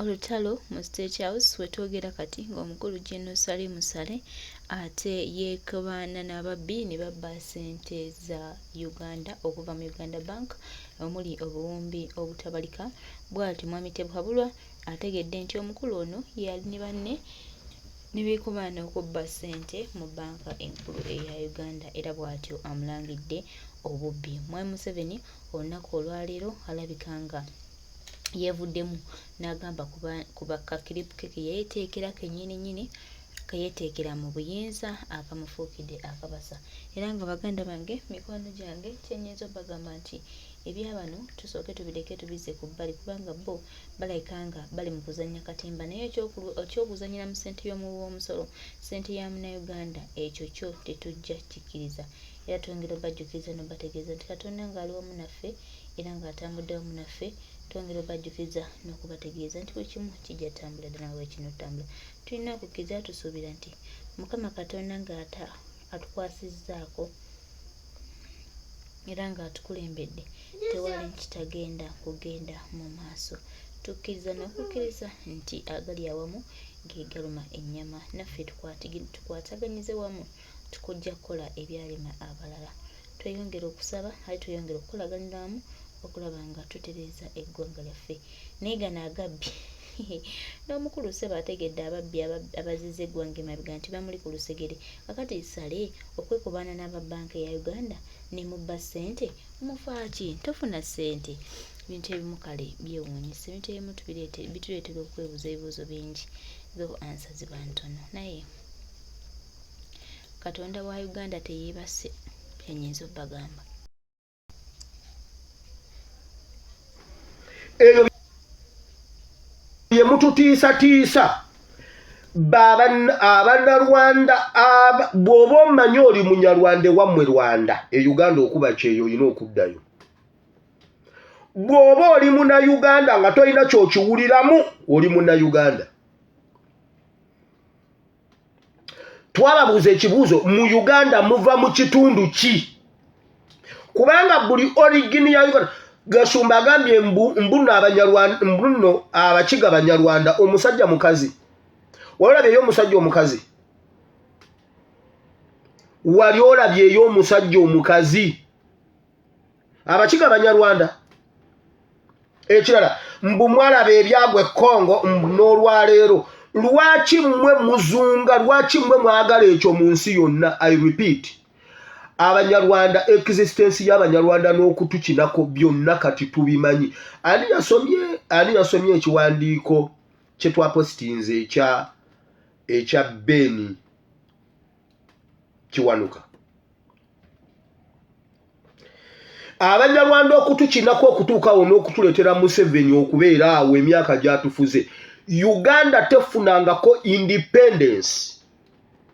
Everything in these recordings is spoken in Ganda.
olutalo mu State House wetwogera kati ng'omukulu General Salim Saleh ate yeekabana n'ababbi ne babba ssente za Uganda okuva mu Uganda Bank omuli obuwumbi obutabalika. Bw'ati Mwami Tebukabulwa ategedde nti omukulu ono yali ne banne ne beekubana okubba ssente mu bbanka enkulu eya Uganda era bw'atyo amulangidde obubbi. Mwami Museveni olunaku olwaleero alabika nga yeevuddemu n'agamba kuba kakiripu ke yeeteekera kennyini keyeeteekera mu buyinza akamufuukidde akabasa. Era nga baganda bange mikono gyange kyennyinza obbagamba nti ebyabano tusooke tubireke tubizze ku bbali kubanga bo balayika nga bali mu kuzannya katemba naye ekyokuzannyira mu ssente y'omuwoomusolo ssente ya Munnayuganda ekyo kyo tetujja kikkiriza. Era twongera obbajjukiriza n'obbategeeza nti Katonda ng'ali wamu naffe era ng'atambudde wamu naffe. Twongera obbajjukiza n'okubategeeza nti buli kimu kijja ttambula ddala nga bwe kinottambula. Tulina okukkiriza tusuubira nti Mukama Katonda atukwasizzaako era ng'atukulembedde tewali kitagenda kugenda mu maaso. Tukkiriza n'okukkiriza nti agali awamu geegaluma ennyama. Naffe tukwataganyize wamu tukujja kukola ebyalema abalala. Tweyongera okusaba ate tweyongera okukolaganira wamu okulaba nga tutereeza eggwanga lyaffe. Naye gano agabbi n'omukulu Ssebo ategedde ababbi abazizza eggwanga emabega nti bamuli ku lusegere. Kakati Sale okwekubaana n'ababbanka eya Uganda ne mubba ssente mufaaki tofuna ssente. Ebintu ebimu kale byewuunyisa, ebintu ebimu bituleetera okwebuuza ebibuuzo bingi zo ansa ziba ntono. Naye Katonda wa Uganda teyeebase kyennyinza obbagamba. Eyo ye mututiisatiisa abannarwanda bw'oba omanyi oli munyarwanda ewammwe Rwanda Uganda okuba kyeyo olina okuddayo. Bw'oba oli munnayuganda nga tolina kyokiwuliramu oli munnayuganda. Twababuuza ekibuuzo, mu Uganda muva mu kitundu ki? Kubanga buli origini ya Uganda Gasumba agambye mbuno abakiga Abanyarwanda omusajja mukazi. Walabyeyo omusajja omukazi? Wali olabyeyo omusajja omukazi? Abakiga Abanyarwanda. Ekirala mbu mwalaba ebyagwa Congo n'olwaleero. Lwaki mmwe muzunga, lwaki mmwe mwagala ekyo mu nsi yonna? I repeat. Abanyarwanda existence y'Abanyarwanda n'okutukinako byonna kati tubimanyi. Ani yasomye ekiwandiiko kye twapositinze ekya Ben Kiwanuka. Abanyarwanda okutukinako okutuukawo n'okutuleetera Museveni okubeera awo emyaka gyatufuze. Uganda tefunangako independence.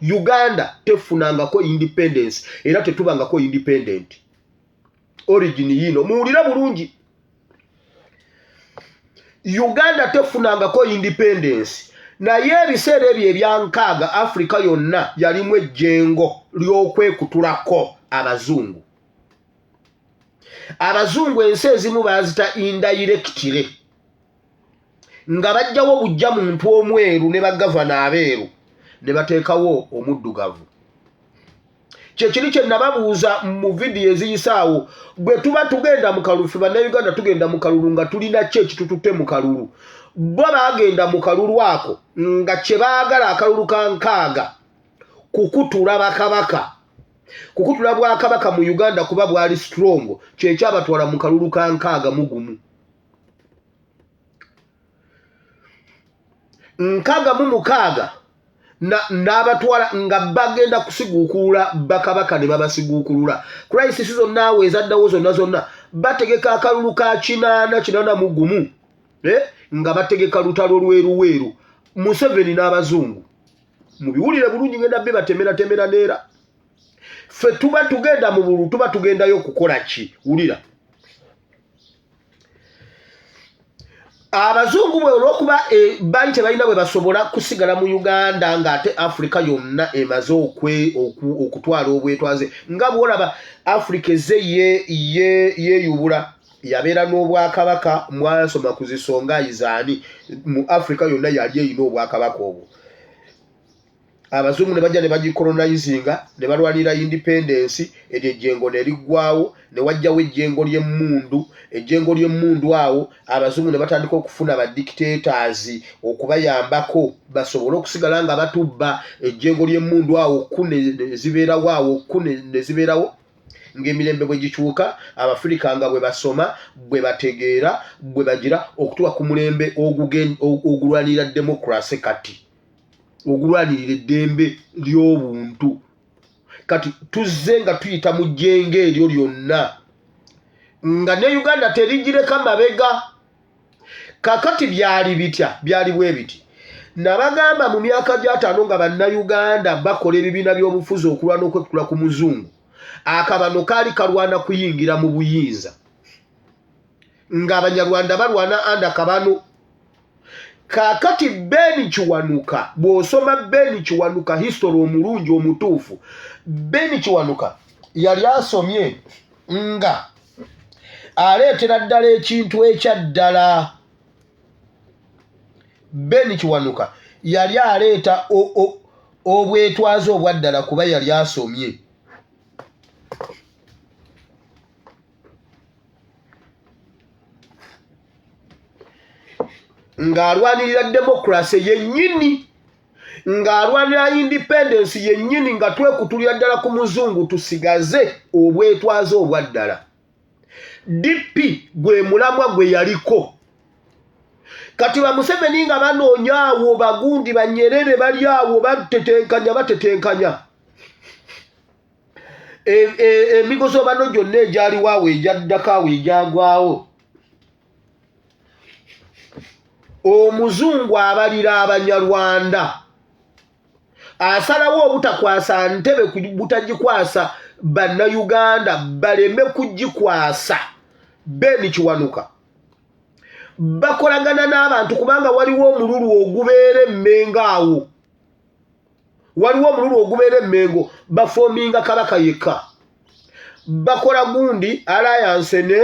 Uganda tefunangako independence era tetubangako independent. Origin yino muwulira bulungi. Uganda tefunangako independence. Naye ebiseera ebyo ebyankaaga Afrika yonna yalimu ejjengo ly'okwekutulako abazungu. Abazungu ensi ezimu bazita indirectly. Nga bajjawo bujja muntu omweru ne bagavana abeeru ne bateekawo omuddugavu. Kyekiri kye nababuuza mu vidiyo eziyisaawo, bwe tuba tugenda mu kalulu, ffe Bannayuganda tugenda mu kalulu nga tulina ki ekitututte mu kalulu. Bo baagenda mu kalulu ako nga kye baagala akalulu ka nkaaga kukutula bakabaka. Kukutula bwakabaka mu Uganda kuba bwali strong, kyekyabatwala mu kalulu ka nkaaga mugumu. Nkaaga mu mukaaga n'abatwala nga bagenda kusiguukulula bakabaka ne babasiguukulula. Crisis zonna awo ezaddawo zonna bategeka akalulu ka 8 mu gumu. Nga bategeka lutalo lweru Museveni n'abazungu. Mubiwulire bulungi ngenda bbe batemera neera. Ffe tuba tugenda mu bululu tuba tugendayo kukola ki? Wulira. Abazungu bwe olw'okuba bali tebalina bwe basobola kusigala mu Uganda ng'ate Afrika yonna emaze okutwala obwetwaze. Nga bw'olaba Afrika ezze yeeyubula yabeera n'obwakabaka mwasoma ku zisonga izaani mu Africa yonna yali eyina obwakabaka obwo. Abazungu ne bajja ne bagikolonizinga ne balwanira independence, eryo ejjengo ne liggwaawo ne wajjawo ejjengo ly'emmundu. Ejjengo ly'emmundu awo abazungu ne batandika okufuna ba dictators okubayambako basobole okusigala nga batubba. Ejjengo ly'emmundu awo ne zibeerawo awo ne zibeerawo ng'emirembe bwe gikyuka Abafrika nga bwe basoma bwe bategeera bwe bagira okutuuka ku mulembe ogulwanira democracy kati ogulwanirira eddembe ly'obuntu. Kati tuzze nga tuyita mu jjenge eryo lyonna nga ne Uganda terigireka mabega. Kakati byali bitya, byali bwe biti. Nabagamba mu myaka gya 5 nga bannayuganda bakola ebibiina by'obufuzi okulwana okwekutula ku muzungu, akabano kaali kalwana kuyingira mu buyinza nga Abanyarwanda balwana anda kabano. Kakati Ben Kiwanuka, bw'osoma Ben Kiwanuka history omulungi omutuufu, Ben Kiwanuka yali asomye nga aleetera ddala ekintu ekyaddala. Ben Kiwanuka yali aleeta obwetwaze obwaddala kuba yali asomye. Ng'alwanirira democracy yennyini, ng'alwanira independence yennyini, nga twekutulira ddala ku muzungu tusigaze obwetwaze obwaddala. DP gwe mulamwa gwe yaliko. Kati ba Museveni nga banoonya awo bagundi Banyerere bali awo batetenkanya. Emigozo bano gyonna egyaliwo awo egyaddako awo egyagwawo. Omuzungu abalira Abanyarwanda asalawo obutakwasa ntebe butagikwasa bannayuganda baleme kugikwasa. Ben Kiwanuka bakolagana n'abantu kubanga waliwo omululu ogubeera Emmengo awo. Waliwo omululu ogubeera Emmengo bafoominga Kabaka yekka. Bakola gundi alliance ne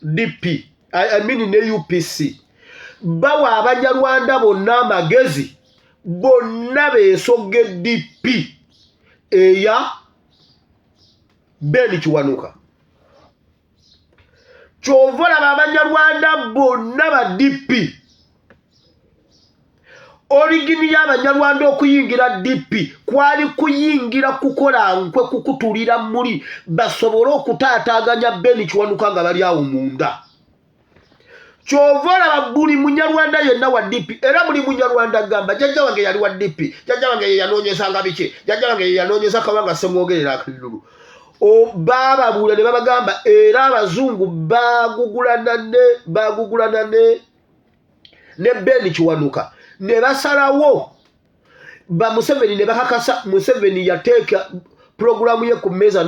DP, ne UPC. Bawa Abanyarwanda bonna amagezi bonna beesogge DP eya Ben Kiwanuka. Kyova olaba Abanyarwanda bonna ba DP. Origini y'Abanyarwanda okuyingira DP kwali kuyingira kukola nkwe kukutulira muri basobole okutaataaganya Ben Kiwanuka nga bali awo munda. Kyova olaba buli Munyarwanda yenna wa DP, era buli Munyarwanda gamba jjajja wange yali wa DP, jjajja wange ye yanoonyesanga biki, jjajja wange ye yanoonyesa Kabanga Ssemwogerera akalulu. Bababuula ne babagamba era Abazungu bagugulana ne Ben Kiwanuka ne basalawo ba Museveni ne bakakasa. Museveni yateeka programu ye ku mmeeza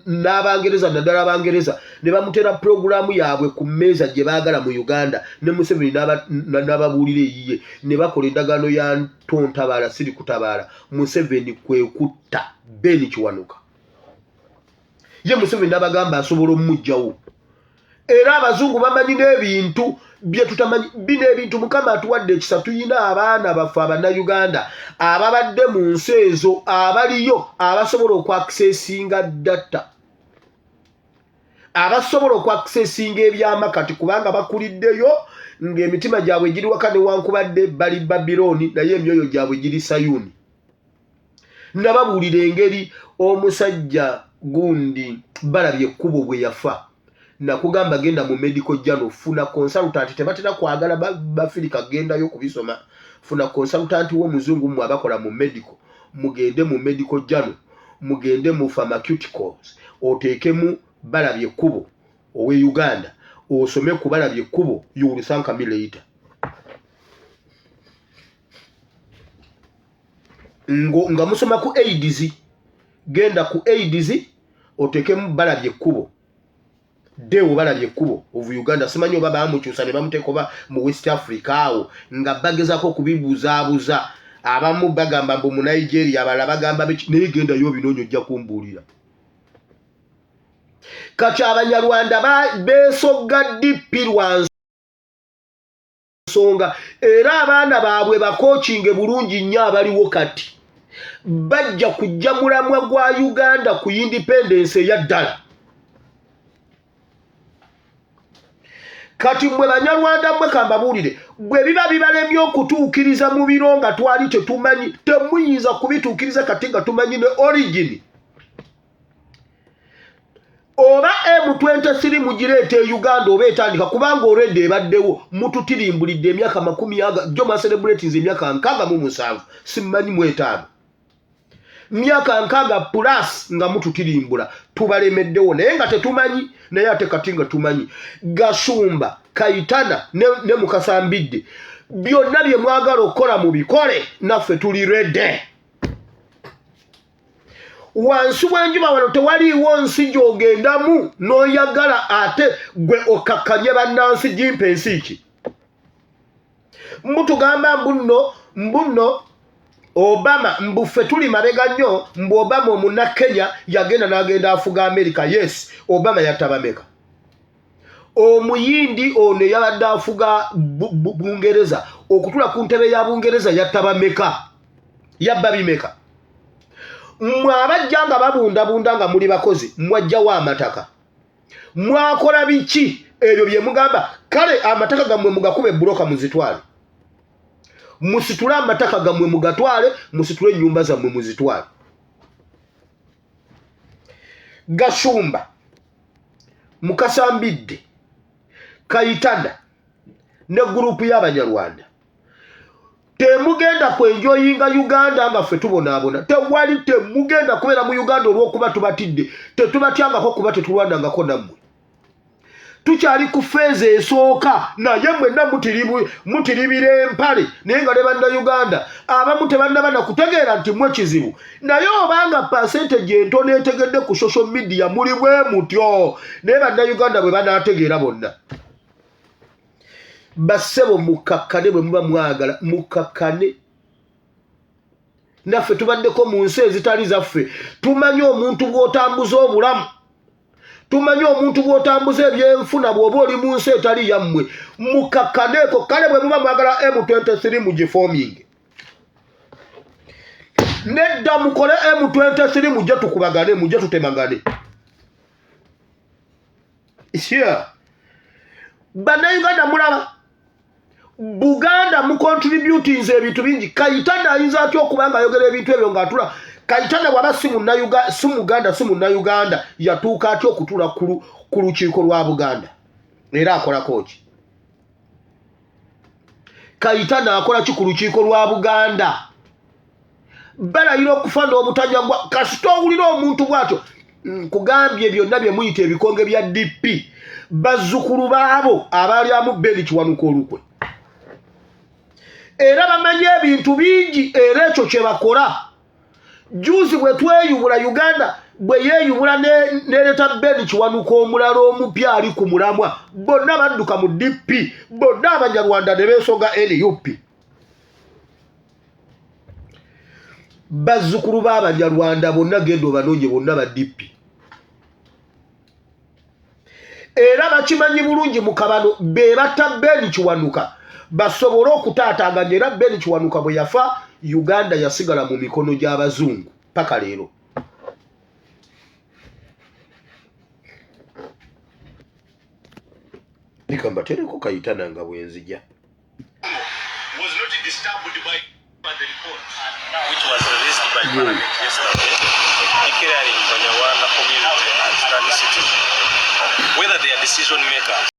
n'Abangereza naddala Abangereza ne bamutera programu yaabwe ku mmeeza gye baagala mu Uganda. Ne Museveni n'ababuulira eyiye ne bakola endagaano ya ntontabaala siri kutabaala. Museveni kwe kutta Ben Kiwanuka. Ye Museveni n'abagamba asobola omujjawo. Era Abazungu bamanyi n'ebintu bye tutamanyi. Bino ebintu Mukama atuwadde ekisa. Tuyina abaana baffe Abannayuganda ababadde mu nsi ezo abaliyo abasobola okwakisesinga data, abasobola okwakisesinga ebyama kati kubanga bakuliddeyo ng'emitima gyabwe giri waka newankubadde bali Babiloni naye emyoyo gyabwe giri Sayuni. Nababuulira engeri omusajja gundi balabye ekkubo bwe yafa. Nakugamba genda mu medical journal, funa consultant. Tebatera kwagala Bafirika gendayo kubisoma. Funa consultant wo muzungu mu abakola mu medical. Mugende mu medical journal, mugende mu pharmaceuticals, oteekemu balabye ekkubo owe Uganda, osome ku balabye ekkubo, you will thank me later. Nga musoma ku AIDS, genda ku AIDS oteekemu balabye ekkubo. Dewo balabye ekkubo of Uganda. Simanyi oba bamukyusa ne bamuteeka oba mu West Africa awo nga bagezaako okubibuzaabuza. Abamu bagamba mbu mu Nigeria, abalala bagamba naye gendayo binoonyo ojja kumbuulira. kati abanyarwanda beesogga DP lwa nsonga era abaana baabwe bakookinge bulungi nnyo abaliwo kati bajja kujja mulamwa gwa Uganda ku independence eya ddala. Kati mwe banyarwanda mwe kambabuulire bwe biba bibalemye okutuukiriza mu biro nga twali tetumanyi temuyinza kubituukiriza kati nga tumanyi ne origin. Oba M23 mugireete Uganda oba etandika kubanga already ebaddewo mututirimbulidde emyaka 10 Joma celebrations emyaka 67 simanyi mu 5 myaka 6 plus nga mututirimbula tubalemeddewo naye nga tetumanyi naye ate kati nga tumanyi. Gasumba Kayitana ne Mukasambidde byonna bye mwagala okukola mu bikole naffe tuli ready. Wansi w'enjuba wano tewaliiwo nsi gy'ogendamu n'oyagala ate gwe okakkanye bannansi jimpe ensi ki. Mutugamba mbuno Obama mbuffe tuli mabega nnyo mbu Obama omuna Kenya yagenda n'agenda afuga America. Yes, Obama yatabameka. Omuyindi ono yabadde afuga Bungereza okutula ku ntebe ya Bungereza yatabameka. Yabba bimeka. Mwabajja nga babundabunda nga muli bakozi mwajjawo amataka. Mwakola biki ebyo bye mugamba kale amataka gammwe mugakube buloka muzitwale. Musitule amataka gammwe mugatwale, musitule ennyumba zammwe muzitwale. Gasumba Mukasambidde Kayitana ne gurupu y'abanyarwanda temugenda kwenjoyinga Uganda nga ffe tubonaabona. Tewali temugenda kubeera mu Uganda olw'okuba tubatidde tetubatyangako kuba tetulwanangako nammwe. Tukyali ku feeza esooka naye mwenna mutiribira empale naye nga ne bannayuganda abamu tebannaba nakutegeera nti mwe kizibu naye obanga percentage entono etegedde ku social media muli bwe mutyo naye bannayuganda bwe banaategeera bonna. Bassebo mukakkane bwe muba mwagala mukakkane. Naffe tubaddeko mu nsi ezitali zaffe tumanyi omuntu bw'otambuza obulamu. Tumanyi omuntu bw'otambuza ebyenfuna bw'oba oli mu nsi etali yammwe mukakkaneeko kale bwe muba mwagala M23 mugifoming. Nedda mukole M23 mujja tukubagane mujja tutemagane. Isya bannayuganda mulaba Buganda mu contributing ebintu bingi. Kayitana ayinza atya okubanga ayogera ebintu ebyo ng'atula. Kayitana bw'aba si Muganda si munnayuganda yatuuka atya okutula ku lukiiko lwa Buganda era akolako ki? Kayitana akola ki ku lukiiko lwa Buganda? Balayira okufa n'obutanyagwa kasita owulira omuntu bw'atyo. Kugambye byonna bye muyita ebikonge bya DP bazzukulu baabo abalyamu Beni Kiwanuka olukwe. Era bamanyi ebintu bingi era ekyo kye bakola. Juzi bwe tweyubula Uganda bwe yeeyubula n'ereeta Beni Kiwanuka omulala omupya ali ku mulamwa bonna badduka mu DP bonna abanyarwanda ne beesoga NUP. Bazzukulu b'abanyarwanda bonna genda obanoonye bonna ba DP. Era bakimanyi bulungi mu kabano be batta Beni Kiwanuka basobole okutaataaganya era Beni Kiwanuka bwe yafa Uganda yasigala mu mikono gy'abazungu paka leero. Nikamba tereko Kayitana nga bwenzija. Was not disturbed by the report which was released by Parliament yesterday declaring Banyarwanda community as Kani citizen. Whether they are decision makers